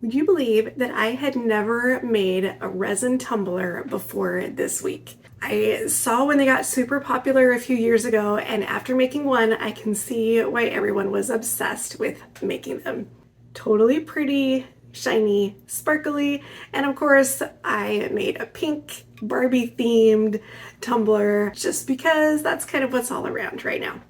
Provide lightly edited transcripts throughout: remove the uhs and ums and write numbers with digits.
Would you believe that I had never made a resin tumbler before this week? I saw when they got super popular a few years ago, and after making one, I can see why everyone was obsessed with making them. Totally pretty, shiny, sparkly, and of course, I made a pink Barbie themed tumbler just because that's kind of what's all around right now.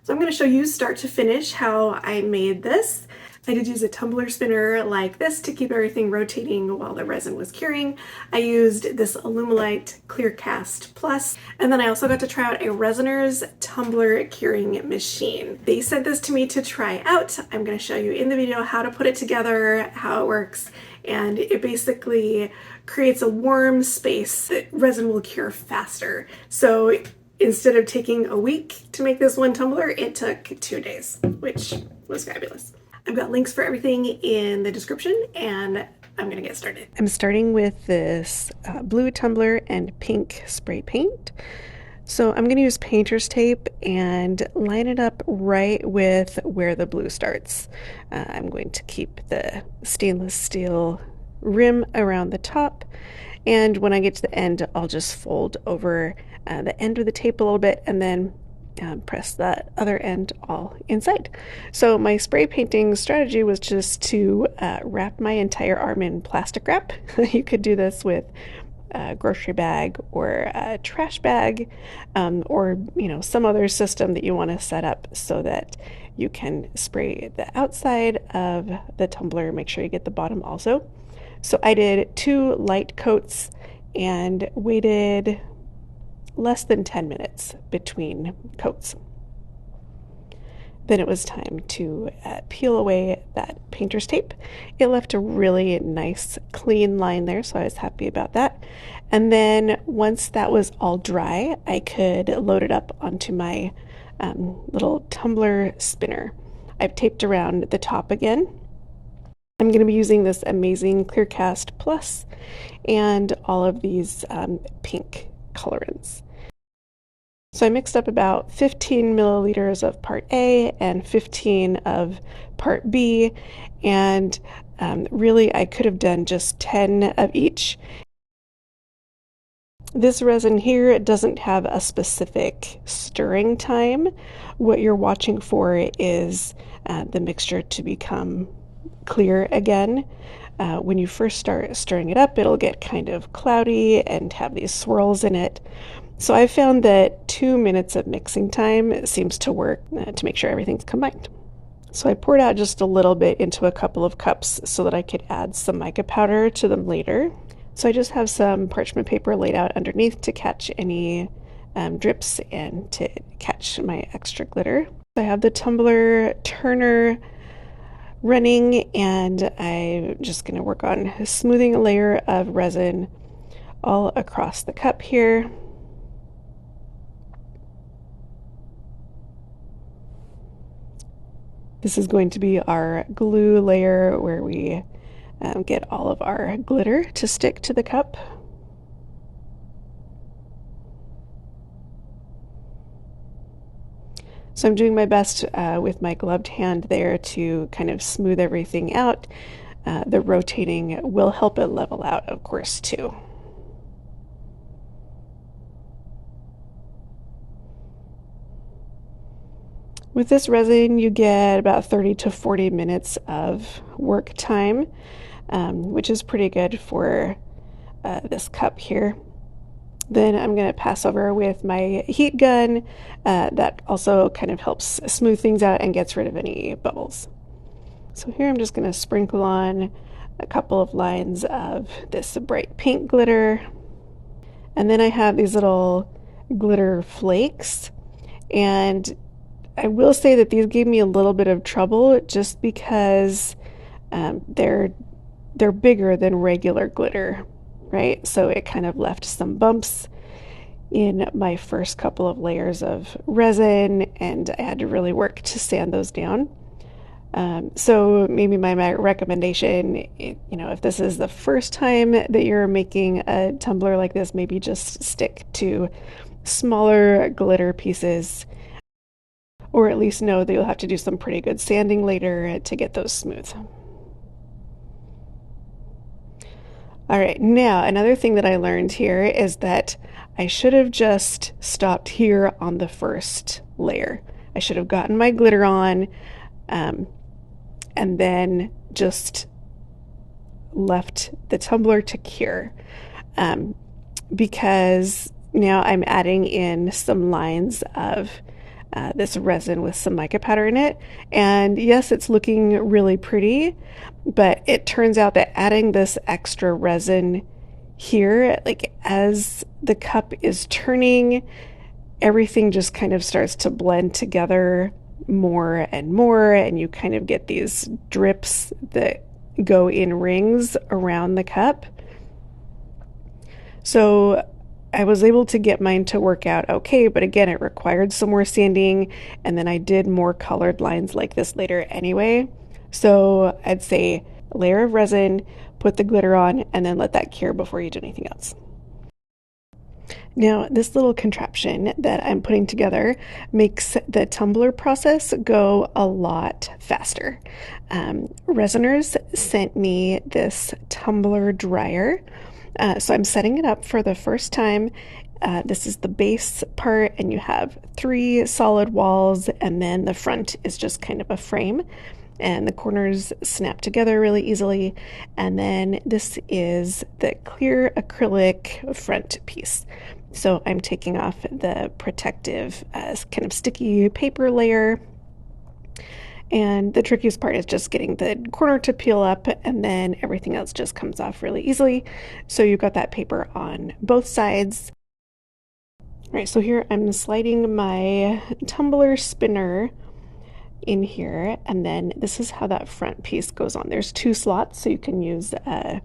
So I'm going to show you start to finish how I made this. I did use a tumbler spinner like this to keep everything rotating while the resin was curing. I used this Alumilite Clear Cast Plus, and then I also got to try out a Resiner's tumbler curing machine. They sent this to me to try out. I'm going to show you in the video how to put it together, how it works, and it basically creates a warm space that resin will cure faster. So instead of taking a week to make this one tumbler, it took 2 days, which was fabulous. I've got links for everything in the description, and I'm gonna get started. I'm starting with this blue tumbler and pink spray paint. So I'm gonna use painter's tape and line it up right with where the blue starts. I'm going to keep the stainless steel rim around the top, and when I get to the end, I'll just fold over the end of the tape a little bit and then press that other end all inside. So my spray painting strategy was just to wrap my entire arm in plastic wrap. You could do this with a grocery bag or a trash bag, or some other system that you want to set up so that you can spray the outside of the tumbler. Make sure you get the bottom also. So I did 2 light coats and waited less than 10 minutes between coats. Then it was time to peel away that painter's tape. It left a really nice clean line there, so I was happy about that. And then once that was all dry, I could load it up onto my little tumbler spinner. I've taped around the top again. I'm going to be using this amazing Clear Cast Plus and all of these pink colorants. So I mixed up about 15 milliliters of part A and 15 of part B, and really I could have done just 10 of each. This resin here doesn't have a specific stirring time. What you're watching for is the mixture to become clear again. When you first start stirring it up, it'll get kind of cloudy and have these swirls in it. So I found that 2 minutes of mixing time seems to work to make sure everything's combined. So I poured out just a little bit into a couple of cups so that I could add some mica powder to them later. So I just have some parchment paper laid out underneath to catch any drips and to catch my extra glitter. I have the tumbler turner running, and I'm just going to work on smoothing a layer of resin all across the cup here. This is going to be our glue layer where we get all of our glitter to stick to the cup. So I'm doing my best with my gloved hand there to kind of smooth everything out. The rotating will help it level out, of course, too. With this resin, you get about 30 to 40 minutes of work time, which is pretty good for this cup here. Then I'm going to pass over with my heat gun. That also kind of helps smooth things out and gets rid of any bubbles. So here I'm just going to sprinkle on a couple of lines of this bright pink glitter. And then I have these little glitter flakes, and I will say that these gave me a little bit of trouble just because they're bigger than regular glitter, right? So it kind of left some bumps in my first couple of layers of resin, and I had to really work to sand those down. So maybe my recommendation, if this is the first time that you're making a tumbler like this, maybe just stick to smaller glitter pieces, or at least know that you'll have to do some pretty good sanding later to get those smooth. All right, now another thing that I learned here is that I should have just stopped here on the first layer. I should have gotten my glitter on and then just left the tumbler to cure, because now I'm adding in some lines of this resin with some mica powder in it. And yes, it's looking really pretty, but it turns out that adding this extra resin here, like as the cup is turning, everything just kind of starts to blend together more and more, and you kind of get these drips that go in rings around the cup. So I was able to get mine to work out okay, but again, it required some more sanding, and then I did more colored lines like this later anyway. So I'd say a layer of resin, put the glitter on, and then let that cure before you do anything else. Now, this little contraption that I'm putting together makes the tumbler process go a lot faster. Resiners sent me this tumbler dryer. So I'm setting it up for the first time. This is the base part, and you have 3 solid walls, and then the front is just kind of a frame, and the corners snap together really easily. And then this is the clear acrylic front piece. So I'm taking off the protective kind of sticky paper layer. And the trickiest part is just getting the corner to peel up, and then everything else just comes off really easily. So you've got that paper on both sides. All right, so here I'm sliding my tumbler spinner in here, and then this is how that front piece goes on. There's 2 slots, so you can use a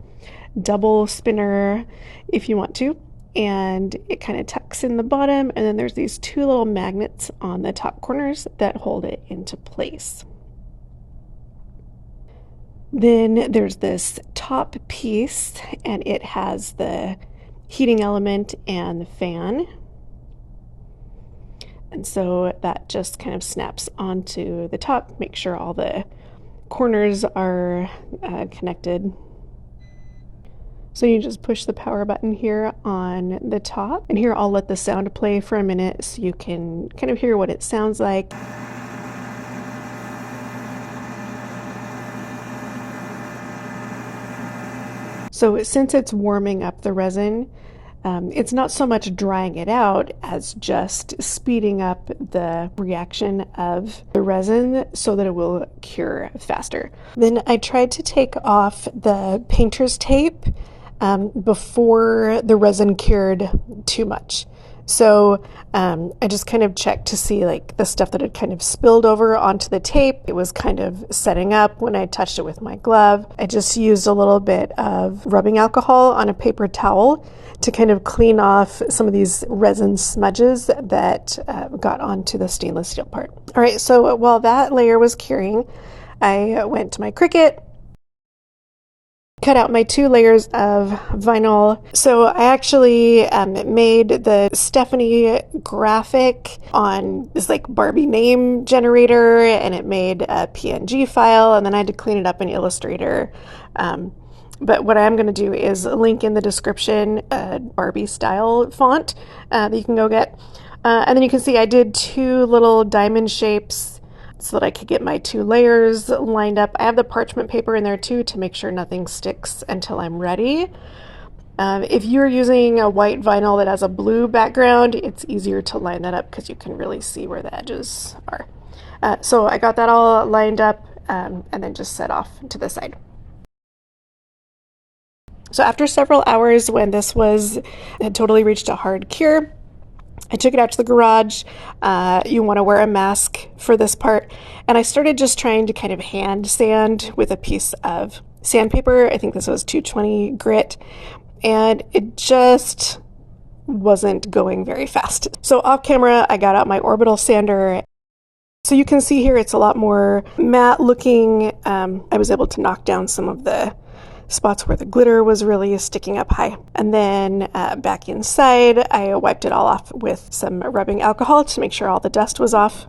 double spinner if you want to. And it kind of tucks in the bottom, and then there's these 2 little magnets on the top corners that hold it into place. Then there's this top piece, and it has the heating element and the fan. And so that just kind of snaps onto the top, make sure all the corners are connected. So you just push the power button here on the top, and here I'll let the sound play for a minute so you can kind of hear what it sounds like. So since it's warming up the resin, it's not so much drying it out as just speeding up the reaction of the resin so that it will cure faster. Then I tried to take off the painter's tape before the resin cured too much. So I just kind of checked to see like the stuff that had kind of spilled over onto the tape. It was kind of setting up when I touched it with my glove. I just used a little bit of rubbing alcohol on a paper towel to kind of clean off some of these resin smudges that got onto the stainless steel part. All right, so while that layer was curing, I went to my Cricut, cut out my 2 layers of vinyl. So I actually made the Stephanie graphic on this like Barbie name generator, and it made a PNG file, and then I had to clean it up in Illustrator. But what I'm going to do is link in the description a Barbie style font that you can go get. And then you can see I did 2 little diamond shapes so that I could get my 2 layers lined up. I have the parchment paper in there too to make sure nothing sticks until I'm ready. If you're using a white vinyl that has a blue background, it's easier to line that up because you can really see where the edges are. So I got that all lined up and then just set off to the side. So after several hours, when this had totally reached a hard cure, I took it out to the garage. You want to wear a mask for this part. And I started just trying to kind of hand sand with a piece of sandpaper. I think this was 220 grit. And it just wasn't going very fast. So off camera, I got out my orbital sander. So you can see here it's a lot more matte looking. I was able to knock down some of the spots where the glitter was really sticking up high. And then back inside, I wiped it all off with some rubbing alcohol to make sure all the dust was off.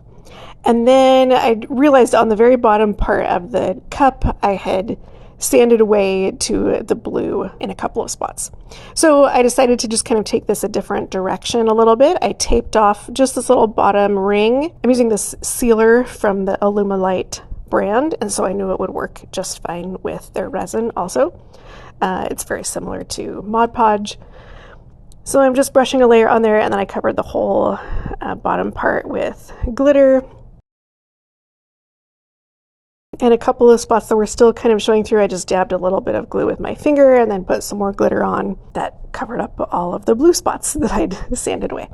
And then I realized on the very bottom part of the cup, I had sanded away to the blue in a couple of spots. So I decided to just kind of take this a different direction a little bit. I taped off just this little bottom ring. I'm using this sealer from the Alumilite brand, and so I knew it would work just fine with their resin also. It's very similar to Mod Podge. So I'm just brushing a layer on there, and then I covered the whole bottom part with glitter. And a couple of spots that were still kind of showing through, I just dabbed a little bit of glue with my finger and then put some more glitter on that covered up all of the blue spots that I'd sanded away.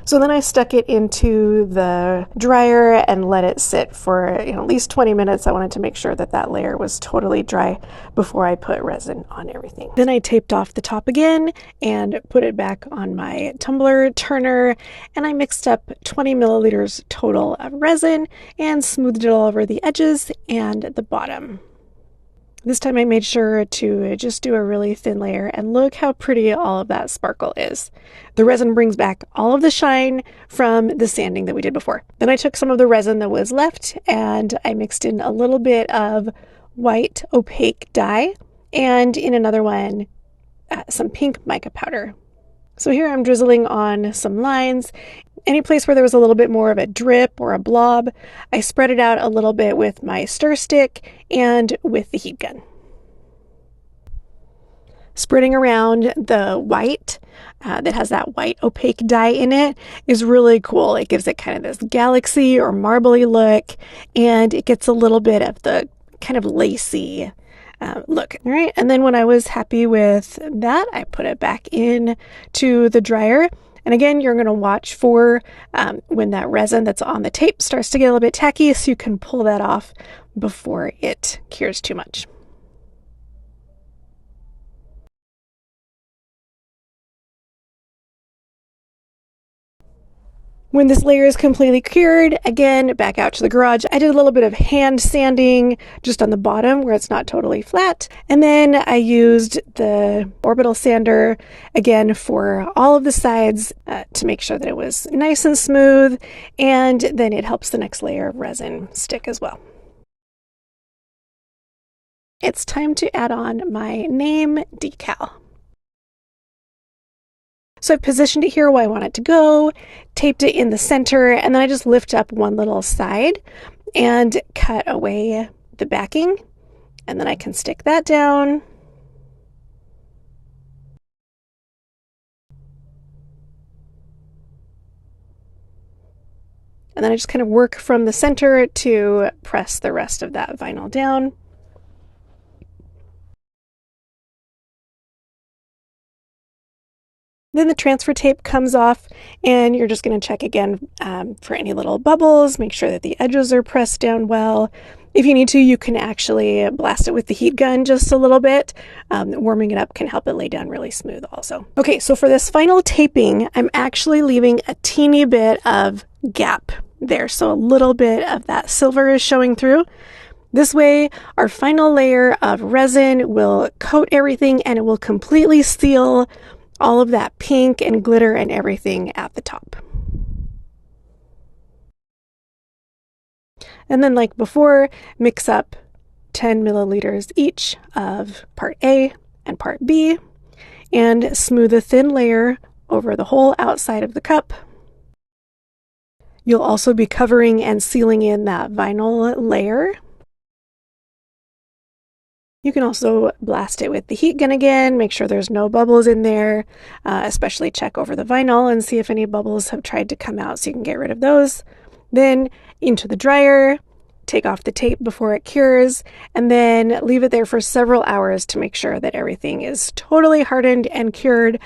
So then I stuck it into the dryer and let it sit for at least 20 minutes. I wanted to make sure that that layer was totally dry before I put resin on everything. Then I taped off the top again and put it back on my tumbler turner, and I mixed up 20 milliliters total of resin and smoothed it all over the edges and the bottom. This time I made sure to just do a really thin layer, and look how pretty all of that sparkle is. The resin brings back all of the shine from the sanding that we did before. Then I took some of the resin that was left and I mixed in a little bit of white opaque dye, and in another one some pink mica powder. So here I'm drizzling on some lines. Any place where there was a little bit more of a drip or a blob, I spread it out a little bit with my stir stick and with the heat gun. Spreading around the white that has that white opaque dye in it is really cool. It gives it kind of this galaxy or marbly look, and it gets a little bit of the kind of lacy look. All right, and then when I was happy with that, I put it back in to the dryer. And again, you're going to watch for when that resin that's on the tape starts to get a little bit tacky, so you can pull that off before it cures too much. When this layer is completely cured, again, back out to the garage. I did a little bit of hand sanding just on the bottom where it's not totally flat. And then I used the orbital sander again for all of the sides to make sure that it was nice and smooth. And then it helps the next layer of resin stick as well. It's time to add on my name decal. So I positioned it here where I want it to go, taped it in the center, and then I just lift up one little side and cut away the backing, and then I can stick that down. And then I just kind of work from the center to press the rest of that vinyl down. Then the transfer tape comes off, and you're just going to check again for any little bubbles, make sure that the edges are pressed down well. If you need to, you can actually blast it with the heat gun just a little bit. Warming it up can help it lay down really smooth also. Okay, so for this final taping, I'm actually leaving a teeny bit of gap there, so a little bit of that silver is showing through. This way, our final layer of resin will coat everything, and it will completely seal all of that pink and glitter and everything at the top. And then, like before, mix up 10 milliliters each of part A and part B, and smooth a thin layer over the whole outside of the cup. You'll also be covering and sealing in that vinyl layer. You can also blast it with the heat gun again, make sure there's no bubbles in there, especially check over the vinyl and see if any bubbles have tried to come out so you can get rid of those. Then into the dryer, take off the tape before it cures, and then leave it there for several hours to make sure that everything is totally hardened and cured.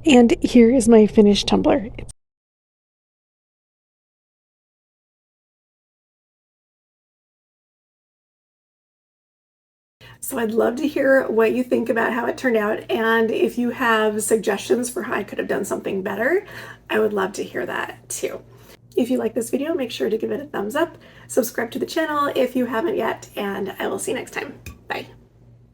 And here is my finished tumbler. So I'd love to hear what you think about how it turned out, and if you have suggestions for how I could have done something better, I would love to hear that too. If you like this video, make sure to give it a thumbs up, subscribe to the channel if you haven't yet, and I will see you next time. Bye.